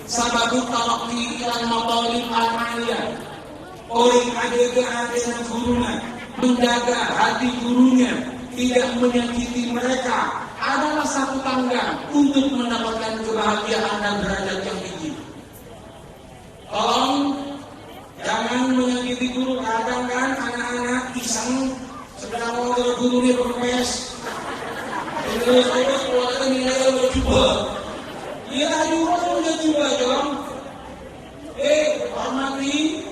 sababut talaqi ilal matalib al-aliyah. Orang ade gurunya menjaga hati gurunya, tidak menyakiti mereka adalah satu tangga untuk mendapatkan kebahagiaan dan derajat yang tinggi. Tolong jangan menyakiti guru. Kadang kan anak-anak iseng sedang ngobrol gurunya berpes. Terus keluarga nilai bercoba. Iya juga udah coba dong. Hormati,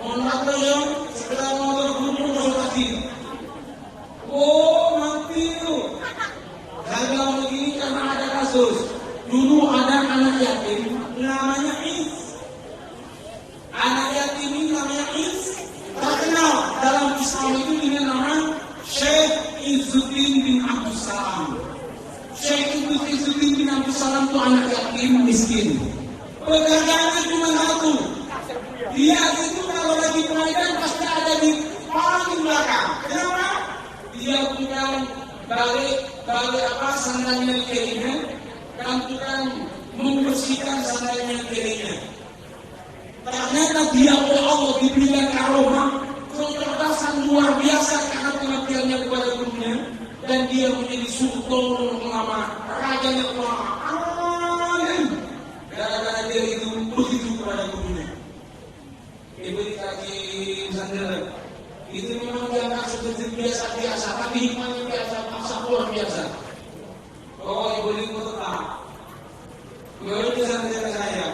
mohon maaf dong. Sedang ngobrol guru berpes. Oh mati lu. Gagal begini karena ada kasus. Dulu ada anak yatim namanya Is. Anak yatim ini namanya Is terkenal dalam Islam itu dengan nama Syekh Izzuddin bin Abdul Salam. Syekh Izzuddin bin Abdul Salam itu anak yatim miskin. Pekerjaannya cuma satu. Dia itu kalau lagi pengajian pasti ada di paling belakang. Kenapa? Dia bukan balik sandalnya kirinya, dan tukang membersihkan sandalnya kirinya. Ternyata dia oleh Allah diberikan karomah kecerdasan luar biasa karena pengabdiannya kepada gurunya, dan dia menjadi sultan ulama, rajanya ulama. Amin. Gara-gara dia itu begitu kepada gurunya. Diberi kaki sandal. Itu memang dianggap seperti biasa-biasa, tapi hikmahnya biasa, masa luar biasa. Oh, ibu ini tetap. Baru bisa sandal saya.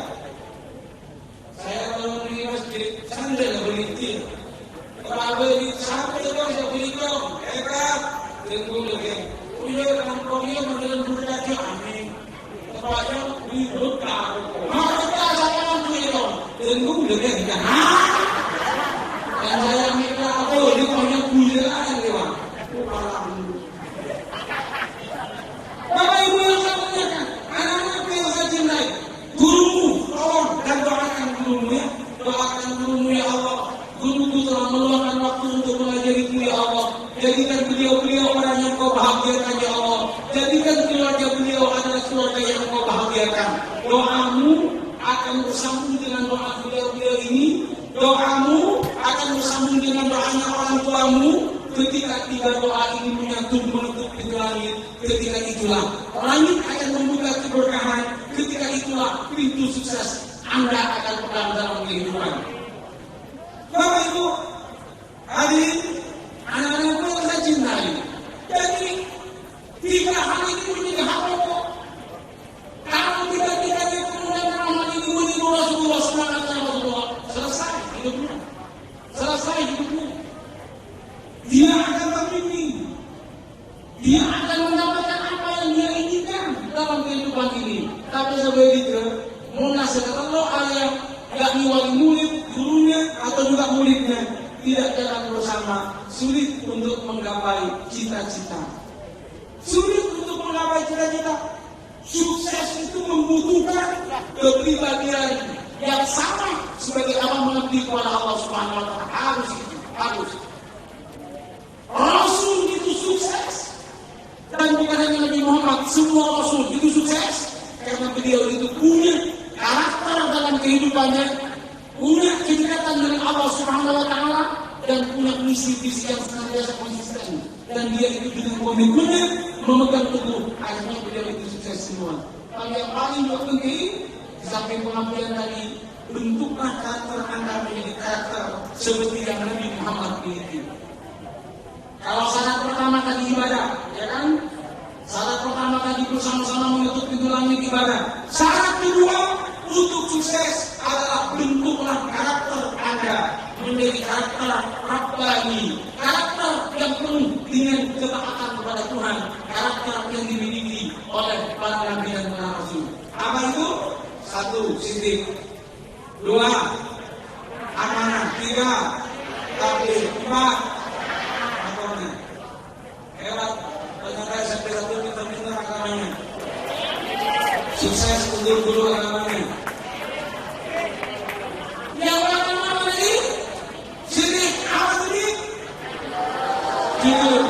Saya kalau di masjid sandal beli itu. Kalau beli sampai itu saya beli dong. Hebat. Tunggu lagi. Punya kampungnya mengenai berkati amin. Tempatnya di hutan. Maka saya beli dong. Tunggu lagi. Dan saya minta ini banyak bulan lewat. Bapak Ibu yang saya tanyakan, anak-anak yang saya cintai, gurumu, tolong dan doakan gurumu ya. Doakan gurumu ya Allah. Guruku telah meluangkan waktu untuk mengajariku ya Allah. Jadikan beliau orang yang kau bahagiakan ya Allah. Jadikan keluarga beliau adalah keluarga yang kau bahagiakan. Doamu akan bersambung dengan doa beliau ini. Doamu akan bersambung dengan doanya orang tuamu. Ketika tiga doa ini menutup pintu langit, ketika itulah langit akan membuka keberkahan. Ketika itulah pintu sukses Anda akan pegang dalam kehidupan. Bapak Ibu, hadirin, anak-anakku yang saya cintai. Jadi tiga hal ini menjadi hak pokok. Kalau tiga-tiganya kemudian amal ini meniru Rasulullah, semangatnya Rasulullah, selesai hidupnya. Selesai hidupnya. Dia akan terbimbing. Dia akan mendapatkan apa yang dia inginkan dalam kehidupan ini. Tapi sebagai itu, munasabah Allah ayat yakni wali murid, gurunya atau juga muridnya tidak jalan bersama, sulit untuk menggapai cita-cita. Sulit untuk menggapai cita-cita. Sukses itu membutuhkan kepribadian yang sama sebagai orang mengabdi kepada Allah Subhanahu wa taala. Harus. Rasul itu sukses. Dan bukan hanya Nabi Muhammad, semua Rasul itu sukses karena beliau itu punya karakter dalam kehidupannya, punya kedekatan dengan Allah Subhanahu wa taala, dan punya misi-misi yang senantiasa konsisten. Dan dia itu dengan komitmennya memegang teguh, akhirnya beliau itu sukses semua. Yang paling penting di samping pengabdian tadi, bentuklah karakter Anda menjadi karakter seperti yang Nabi Muhammad miliki. Kalau syarat pertama tadi ibadah, ya kan? Syarat pertama tadi bersama-sama menutup pintu langit ibadah. Syarat kedua untuk sukses adalah bentuklah karakter Anda menjadi karakter Rabbani, karakter yang penuh dengan ketaatan kepada Tuhan, karakter yang dimiliki oleh para nabi dan para rasul. Apa itu? 1. Sidik. 2. Amanah. 3. Takdir. 4. Hebat, ternyata sampai satu pintar-pintar agamanya. Sukses untuk guru agamanya. Yang pertama lagi, sidik, apa sidik? Jujur,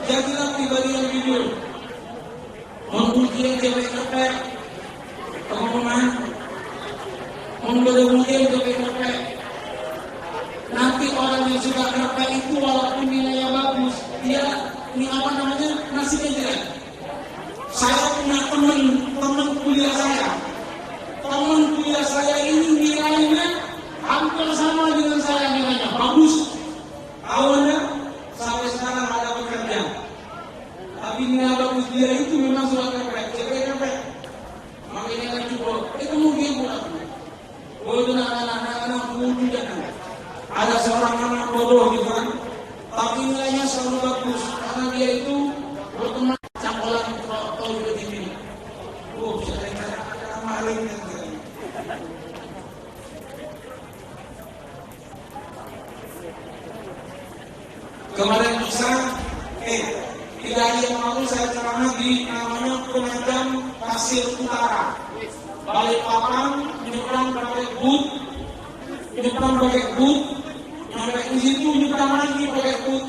jadilah pribadi yang jujur. Memuji yang cewek kepek, pengumuman, kemudian kerpe. Nanti orang yang suka kerpe itu walaupun nilainya bagus, dia ini apa namanya, nasibnya jelek. Saya punya teman kuliah saya. Teman kuliah saya ini nilainya hampir sama dengan saya nilainya, bagus. Awalnya sampai sekarang ada bekerja. Tapi nilai bagus dia itu memang sudah kerpe. Makanya kan coba, itu mungkin bukan. Oh itu anak-anak muda kan. Ada seorang anak bodoh gitu kan. Tapi nilainya selalu bagus karena dia itu berteman cangkolan tol begini. Oh, saya kemarin kan. Kemarin bisa, 3 hari yang lalu saya ceramah di namanya Penajam Pasir Utara. Balikpapan, nyebrang pakai boot, sampai di situ nyebrang lagi pakai boot.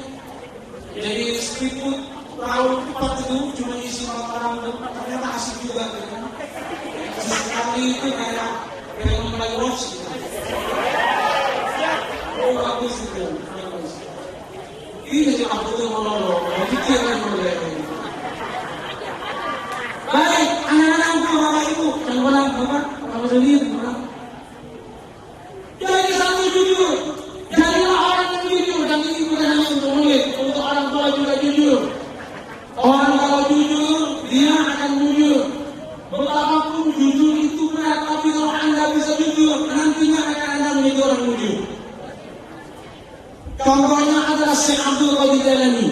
Jadi speedboat terlalu cepat itu cuma isi orang ternyata asik juga kan. Sekali itu kayak mulai watch gitu. Oh bagus itu, bagus. Ini jadi aku tuh monolog, pikir kan boleh. Baik, anak-anak bapak ibu, yang bilang bapak sendiri bilang. Jadi satu jujur, jadilah orang yang jujur dan ini bukan hanya untuk murid, untuk orang tua juga jujur. Orang kalau jujur, dia akan jujur. Betapapun jujur itu berat, tapi kalau Anda bisa jujur, nantinya akan Anda menjadi orang jujur. Contohnya adalah Syekh Abdul Qadir Jalani.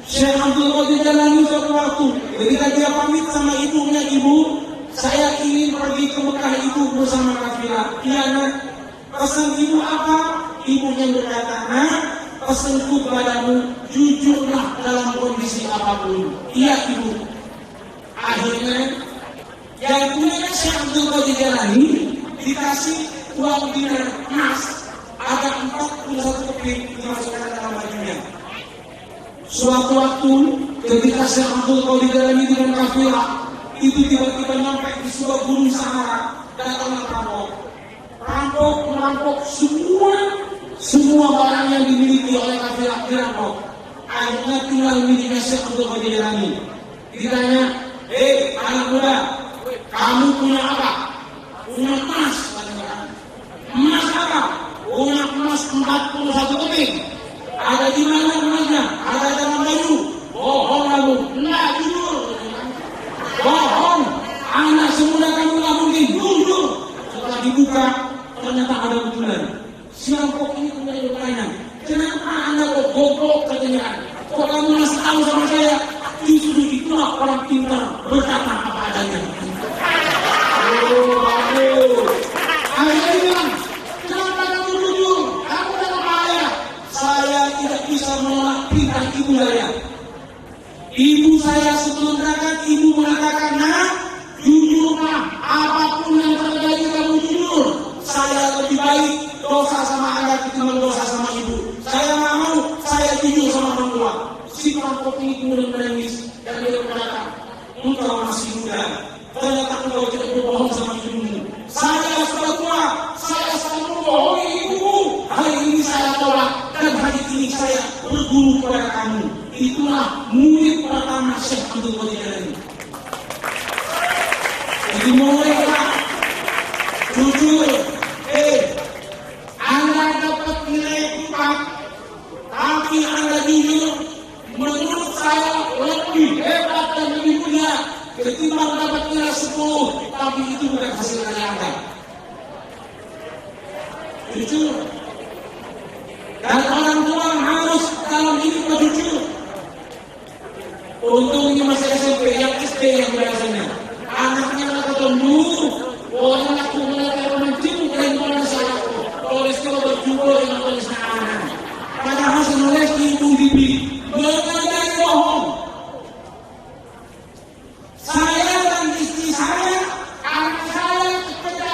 Syekh Abdul Qadir Jalani suatu waktu ketika dia pamit sama ibunya, ibu, saya ingin pergi ke Mekah ibu bersama kafilah. Iya nak, pesan ibu apa? Ibunya berkata, nak, pesanku padamu, jujurlah dalam kondisi apapun. Iya ibu. Akhirnya yang punya Syekh Abdul Qadir Jalani dikasih uang dinar emas. Ada 41 keping dimasukkan dalam bajunya. Suatu waktu ketika Syekh Abdul Qadir Jalani dengan kafilah itu tiba-tiba sampai di sebuah gunung Sahara, datanglah perampok merampok semua barang yang dimiliki oleh kafilah dirampok. Akhirnya tinggal miliknya Syekh Abdul Qadir Jalani. Ditanya, anak muda, kamu punya apa? Punya emas. Emas apa? Punya emas 41 keping. Ada di mana emasnya? Ada dalam baju. Bohong kamu. Enggak, jujur. Bohong. Anak semudah kamu nggak mungkin. Jujur. Setelah dibuka, ternyata ada betulan. Si rampok ini kemudian bertanya, kenapa Anda kok goblok katanya? Kok kamu masih tahu sama saya? Justru itulah orang pintar berkata apa adanya. Oh, bagus. Akhirnya bilang, kenapa kamu jujur? Kamu dalam bahaya. Saya tidak bisa menolak perintah ibu saya. Ibu saya sebelum berangkat, ibu mengatakan, nak, jujurlah, apapun yang terjadi kamu jujur. Saya lebih baik dosa sama Anda ketimbang dosa sama ibu. Saya nggak mau, saya jujur sama orang tua. Si perampok ini kemudian menangis dan dia berkata, engkau masih muda, ternyata engkau tidak berbohong sama ibumu. Saya sudah tua, saya selalu membohongi ibumu. Hari ini saya tolak dan hari ini saya berguru kepada kamu. Itulah murid pertama Syekh Abdul Qadir Jalani. Jadi mulailah jujur. Anda dapat nilai 4, tapi Anda jujur. Menurut saya lebih hebat dan lebih mulia ketimbang dapat nilai 10, tapi itu bukan hasil dari Anda. Jujur. Dan orang tua harus dalam hidup jujur. Untungnya masih SMP, yang SD yang biasanya anaknya nggak ketemu, orang aku melihat orang mencium dan orang saya tulis kalau berjumpa dengan tulis anak. Padahal sebenarnya ibu bibi berkali bohong. Saya dan istri saya, anak saya ketika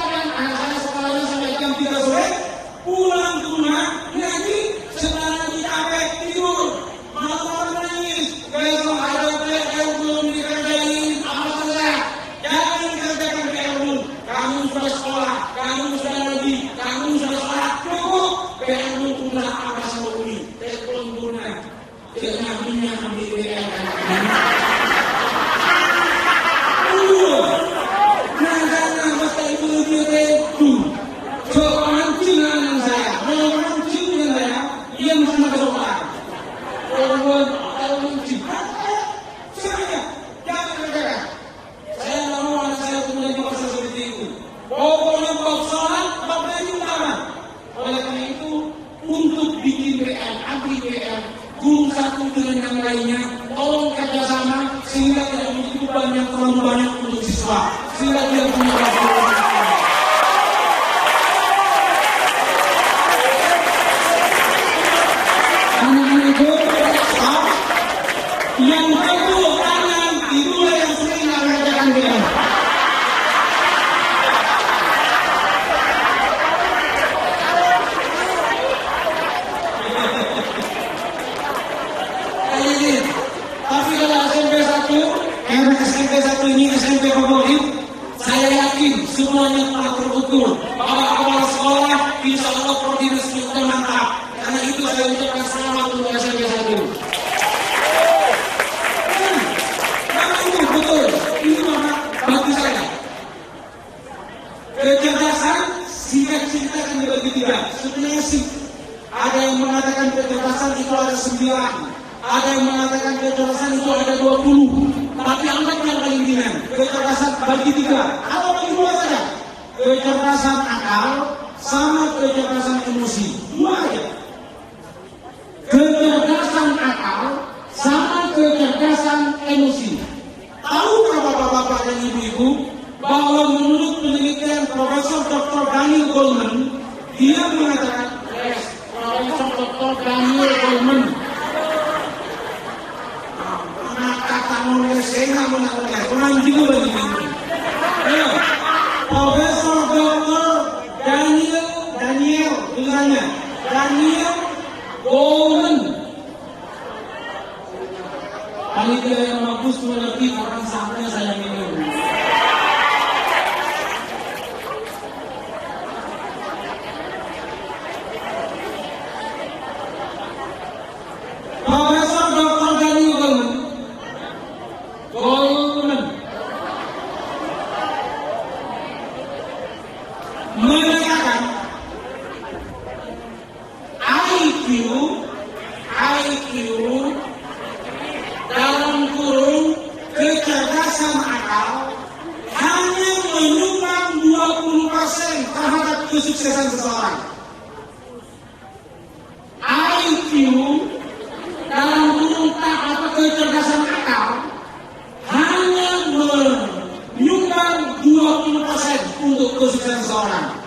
Oleh karena itu, untuk bikin WM, agri WM, guru satu dengan yang lainnya, tolong kerjasama sehingga tidak menjadi beban yang terlalu banyak untuk siswa, sehingga dia punya waktu. Yang tepuk tangan itulah yang sering mengerjakan WM. Tapi kalau SMP 1, SMP 1 ini SMP favorit, saya yakin semuanya telah terukur. Bapak kepala sekolah, insya Allah koordinasi kita mantap. Karena itu saya ucapkan selamat untuk SMP 1. Betul, ini maka bagi saya kecerdasan singkat-singkat yang dibagi tiga. Sebenarnya sih ada yang mengatakan kecerdasan itu ada 9, ada yang mengatakan kecerdasan itu ada 20. Tapi anggap yang paling ringan, kecerdasan bagi tiga atau bagi dua saja. Kecerdasan akal sama kecerdasan emosi, dua aja. Kecerdasan akal sama kecerdasan emosi. Tahukah bapak-bapak dan ibu-ibu bahwa menurut penelitian Profesor Dr. Daniel Goleman, dia mengatakan, Profesor Dr. Daniel Goleman, kata nulis saya nggak menanggung, kurang juga bagi ini. Profesor Dr. Daniel dengannya, Daniel Goleman. Panitia yang bagus mengerti orang saatnya saya minum. Profesor Dr. Daniel Goleman mengatakan IQ dalam kurung kecerdasan akal hanya menyumbang 20% terhadap kesuksesan seseorang. IQ dalam kurung atau kecerdasan akal hanya menyumbang 20% untuk kesuksesan seseorang.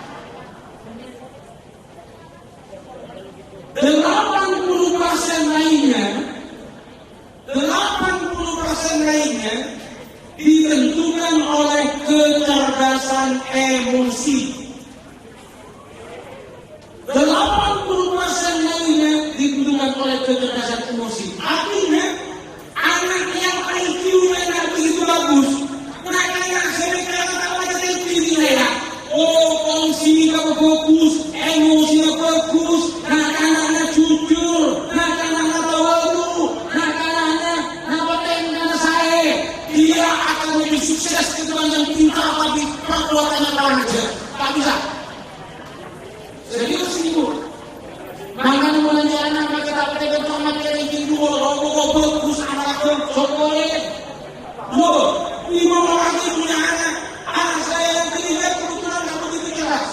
80% lainnya ditentukan oleh kecerdasan emosi. 80% lainnya ditentukan oleh kecerdasan emosi. Artinya anak yang IQ-nya nggak begitu bagus, mereka yang sering kata-kata tinggi ya. Oh, sini kamu fokus, emosinya fokus, anak-anaknya jujur, anak-anaknya tawadhu, anak-anaknya nabaten saya. Dia akan lebih sukses ketimbang yang pintar tapi perbuatannya kawan aja. Tak bisa. Serius ini bu. Makanya mulanya anak kita pakai sama yang tinggi dua, fokus anak-anak boleh. Bu, 5 orang punya anak. Anak saya yang ketiga kebetulan nggak begitu jelas.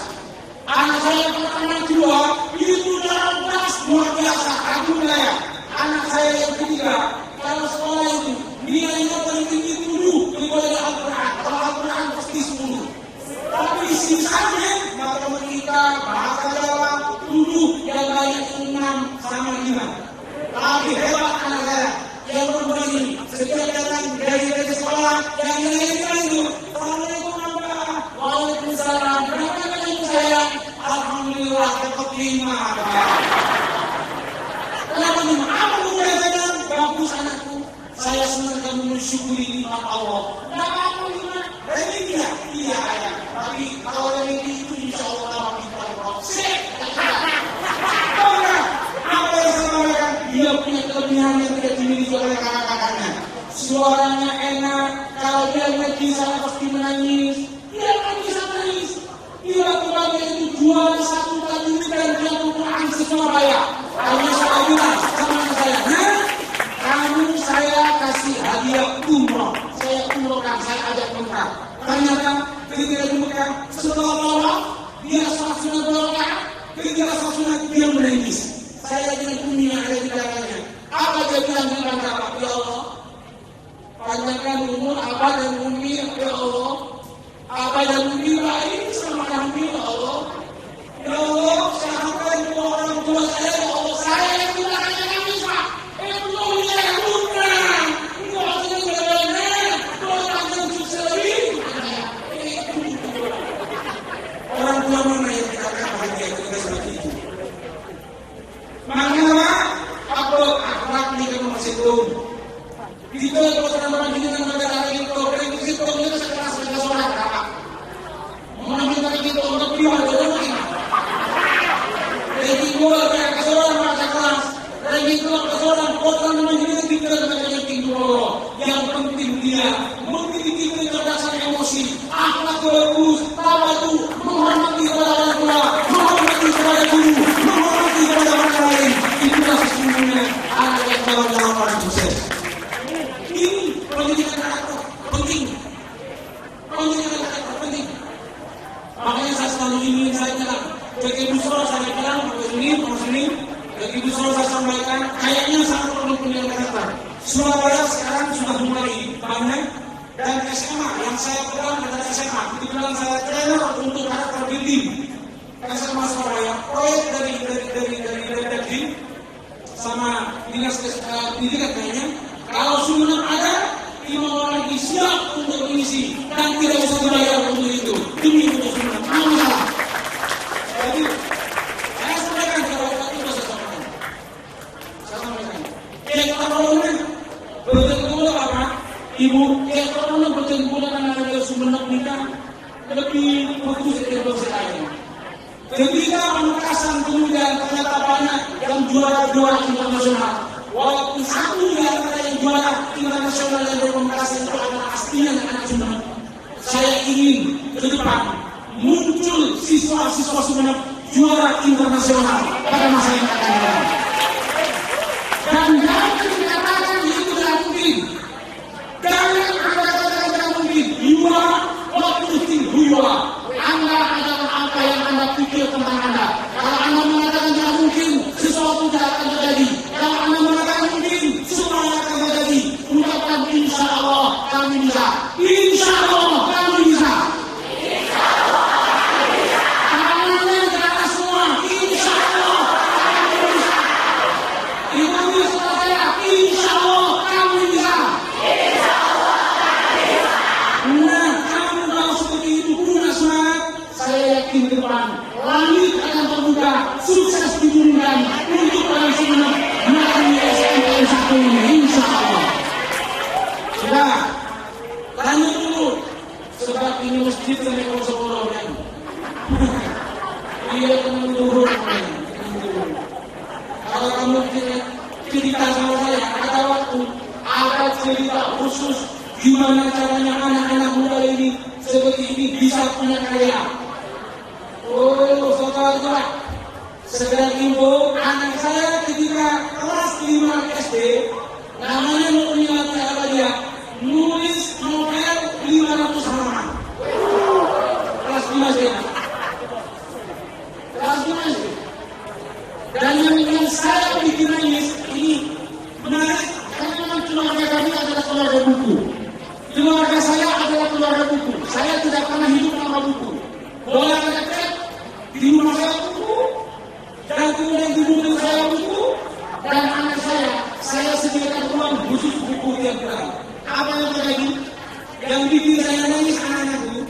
Anak saya yang pertama kedua itu cerdas luar biasa, kagum saya. Anak saya yang ketiga kalau sekolah itu nilainya paling tinggi 7 dibanding Al-Quran. Kalau Al-Quran pasti 10. Tapi sisanya matematika, bahasa Jawa 7, yang lain 6 sama 5. Tapi hebat anak saya yang berbagi setiap datang dari sekolah yang nilainya itu. Waalaikumsalam. Berapa kali saya? Alhamdulillah dapat 5. Kenapa 5? Apa bedanya? Bagus anakku. Saya senang kamu mensyukuri nikmat Allah. Kenapa aku 5? Ini dia. Iya ayah. Tapi kalau yang ini itu insya Allah lama kita proses. Apa yang saya katakan? Dia punya kelebihan yang tidak dimiliki oleh kakak-kakaknya. Suaranya enak. Kalau dia ngaji saya pasti menangis. Dia akan bisa menangis. Dia kebagian itu jual 1 kali dan dia Quran se-Surabaya. Kalau saya bilang sama saya, kamu saya kasih hadiah umroh. Saya umrohkan, saya ajak Mekah. Ternyata ketika di Mekah setelah tawaf dia sholat sunat 2 rakaat. Ketika Rasulullah dia menangis, saya dengan Umi yang ada di belakangnya. Apa dia bilang dengan apa? Ya Allah, panjangkan umur Abah dan Umi, ya Allah. Abah dan Umi baik sama kami, ya Allah. Ya Allah, selamatkan orang tua saya, ya Allah. Saya yang di belakangnya kami, Pak. Belum saya lupa. Enggak usah benar-benar. Kalau panjang sukses lebih. Orang tua mana yang kita akan bahagia ketika seperti itu? Makanya akhlak ni kamu masih belum. Kita kalau orang dengan negara lain kalau kita itu sekelas dengan saudara. Mana kita untuk pribadi orang. Jadi gua kayak seorang macam kelas. Lagi kelas seorang orang dengan kita dengan tinggal. Yang penting dia memiliki kecerdasan emosi, akhlak bagus, tawadu, menghormati kepada orang tua, menghormati kepada guru, menghormati kepada orang lain. Itulah sesungguhnya anak yang dalam orang sukses. Ini pendidikan karakter penting. Pendidikan karakter penting. Makanya saya selalu ingin saya bilang, bagi Busro saya bilang, bagi Busro saya sampaikan, kayaknya sangat perlu pendidikan karakter. Surabaya sekarang sudah mulai banyak dan SMA yang saya pegang adalah SMA. Itu bilang saya trainer untuk karakter building. SMA Surabaya proyek dari sama dinas pendidikan kayaknya. Kalau Sumeneb ada 5 orang lagi siap untuk mengisi dan tidak usah dibayar untuk itu. Demi untuk Sumeneb, nggak masalah. Jadi saya sampaikan kalau itu saya sampaikan. Saya sampaikan. Kalau betul apa? Ibu, kalau betul anak Sumeneb nikah lebih fokus ke dosen lain. Ketika Pamekasan kemudian ternyata banyak yang juara internasional. Walaupun satu di antara yang juara internasional yang dari Pamekasan itu adalah aslinya anak Sumeneb. Saya ingin ke depan muncul siswa-siswa Sumeneb juara internasional pada masa yang akan datang. Dan jangan dikatakan itu tidak mungkin. Jangan Anda katakan tidak mungkin. You are what you think who you are. Anda adalah apa yang Anda pikir tentang Anda. Kalau Anda mengatakan tidak mungkin, sesuatu tidak akan terjadi. Kalau Anda mengatakan mungkin, semuanya akan terjadi. Ucapkan insya Allah kami bisa. Insya Allah kami bisa. Insya Allah kami bisa. Tangannya ke atas semua. Insya Allah kami bisa. Ibu saya, insya Allah kami bisa. Insya Allah kami bisa. Nah, kamu kalau seperti itu punya semangat, saya yakin ke depan langit akan terbuka, sukses diturunkan untuk orang Sumeneb melalui SMPN 1 ini, insya Allah. Sudah, lanjut dulu, sebab ini masjid yang di Solo kan. Dia akan turun. Kalau kamu cerita sama saya, ada waktu, ada cerita khusus gimana caranya anak-anak muda ini seperti ini bisa punya karya. Oh, saudara, sedang info anak saya ketika kelas 5 SD, namanya Nurmiati Abadia, nulis novel 500 halaman. Kelas 5 SD. Kelas 5 SD. Dan yang saya bikin ini menarik, karena memang keluarga kami adalah keluarga buku. Keluarga saya adalah keluarga buku. Saya tidak pernah hidup tanpa buku. Bola dekat di rumah saya buku, dan kemudian di mobil saya buku, dan anak saya sediakan uang khusus buku tiap bulan. Apa yang terjadi? Yang bikin saya nangis anak-anak itu,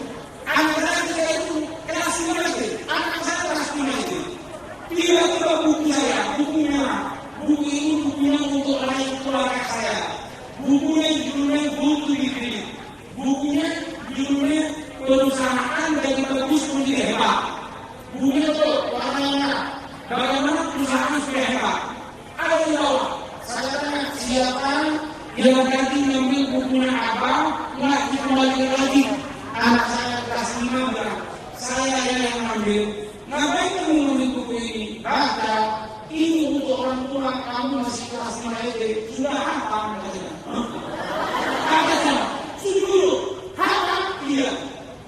anak saya ketika itu kelas 5 SD, anak saya kelas 5 SD. Tiba-tiba buku saya, buku merah, buku ini bukunya untuk raih keluarga saya. Bukunya judulnya Good to be Great. Bukunya judulnya Perusahaan Jadi Bagus Menjadi Hebat. Bukunya itu warnanya bagaimana perusahaan supaya hebat. Ada di bawah. Saya tanya siapa yang ganti ngambil bukunya abang, nggak dikembalikan lagi. Anak saya kelas 5 bilang, saya yang ambil. Ngapain kamu ngambil buku ini? Baca. Ini untuk orang tua kamu masih kelas 5 SD. Sudah hafal katanya. Katanya, sudah dulu. Hafal? Iya.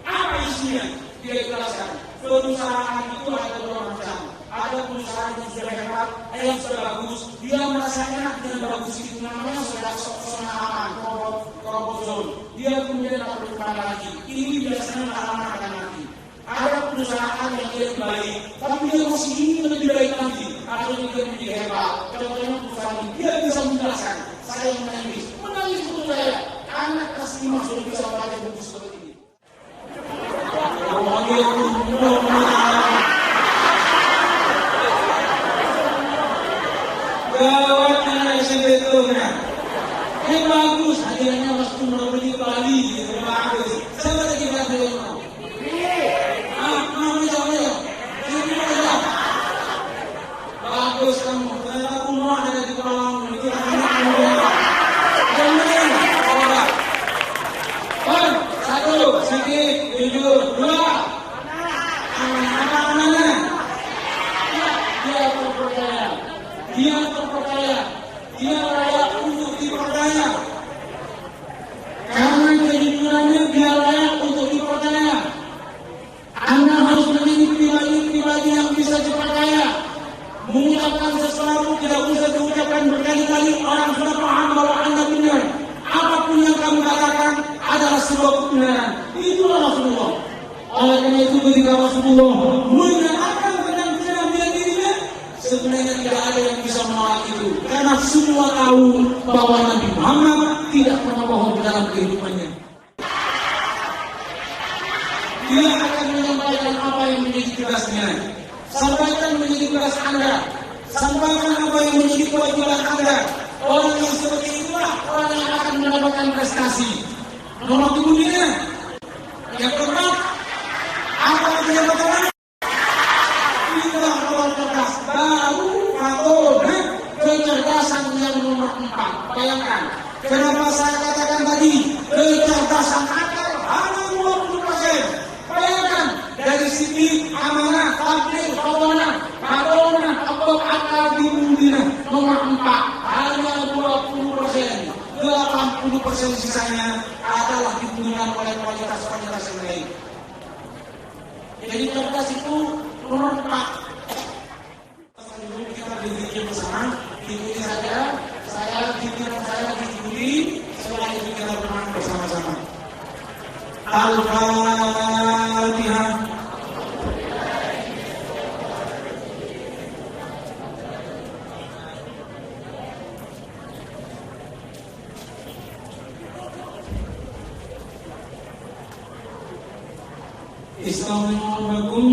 Apa isinya? Dia jelaskan. Perusahaan itu ada 2 macam. ada perusahaan yang sudah hebat, yang sudah bagus, dia merasa enak dengan bagus itu, namanya sudah zona aman, comfort zone. Dia kemudian dapat berkembang lagi. Ini biasanya anak akan mati. Ada perusahaan yang dia baik, tapi dia masih ingin lebih baik lagi. Akhirnya dia menjadi hebat. Contohnya perusahaan ini, dia bisa menjelaskan, saya menangis itu saya, anak kelas 5 sudah bisa membaca buku seperti ini. Gawatnya SMP itu benar. Bagus, hadiahnya waktu melalui Bali, bagus. Saya baca di Bali dulu. Bagus kamu, ternyata rumah ada di kolam itu. Satu, sedikit, jujur, dua. Mana? Dia terpercaya. Dia layak untuk dipercaya. Karena kejujurannya dia layak untuk dipercaya. Anda harus menjadi pribadi yang bisa dipercaya. Mengucapkan sesuatu tidak usah diucapkan berkali-kali, orang sudah paham bahwa Anda benar. Apapun yang kamu katakan adalah sebuah kebenaran. Itulah Rasulullah. Oleh karena itu ketika Rasulullah mengatakan tentang kenabian dirinya, sebenarnya tidak ada yang bisa menolak itu. Karena semua tahu bahwa Nabi Muhammad tidak pernah bohong dalam kehidupannya. Dia akan menyampaikan apa yang menjadi tugasnya. Sampaikan menjadi tugas Anda. Sampaikan apa yang menjadi kewajiban Anda. Orang yang seperti itulah orang yang akan mendapatkan prestasi. Nomor kemudian yang keempat, apa yang dikatakan? Kita nomor cerdas baru faktor kecerdasan yang nomor 4. Bayangkan, kenapa saya katakan tadi kecerdasan akal hanya 20%. Bayangkan dari sini amanah, takdir, fatonah, akal dimudina nomor 4 hanya 20%. 80% sisanya adalah dibunyikan oleh kualitas yang lain. Jadi cerdas itu nomor 4. Kita berpikir bersama, ikuti saja. Pikiran saya diikuti. Setelah itu kita bermain bersama-sama. Al-Fatihah. Assalamualaikum